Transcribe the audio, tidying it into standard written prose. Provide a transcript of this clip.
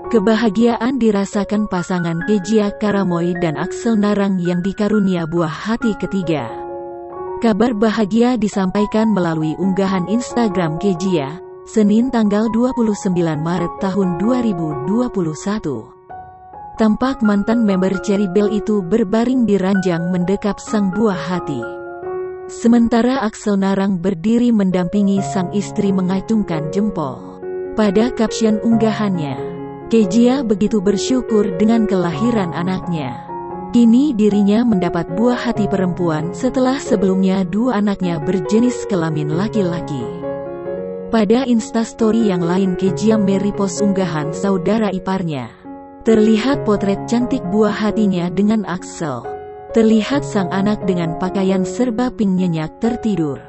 Kebahagiaan dirasakan pasangan Kezia Karamoy dan Axel Narang yang dikarunia buah hati ketiga. Kabar bahagia disampaikan melalui unggahan Instagram Kezia, Senin tanggal 29 Maret tahun 2021. Tampak mantan member Cherry Belle itu berbaring di ranjang mendekap sang buah hati. Sementara Axel Narang berdiri mendampingi sang istri mengacungkan jempol. Pada caption unggahannya, Kezia begitu bersyukur dengan kelahiran anaknya. Kini dirinya mendapat buah hati perempuan setelah sebelumnya dua anaknya berjenis kelamin laki-laki. Pada instastory yang lain Kezia merepost unggahan saudara iparnya. Terlihat potret cantik buah hatinya dengan Axel. Terlihat sang anak dengan pakaian serba pink nyenyak tertidur.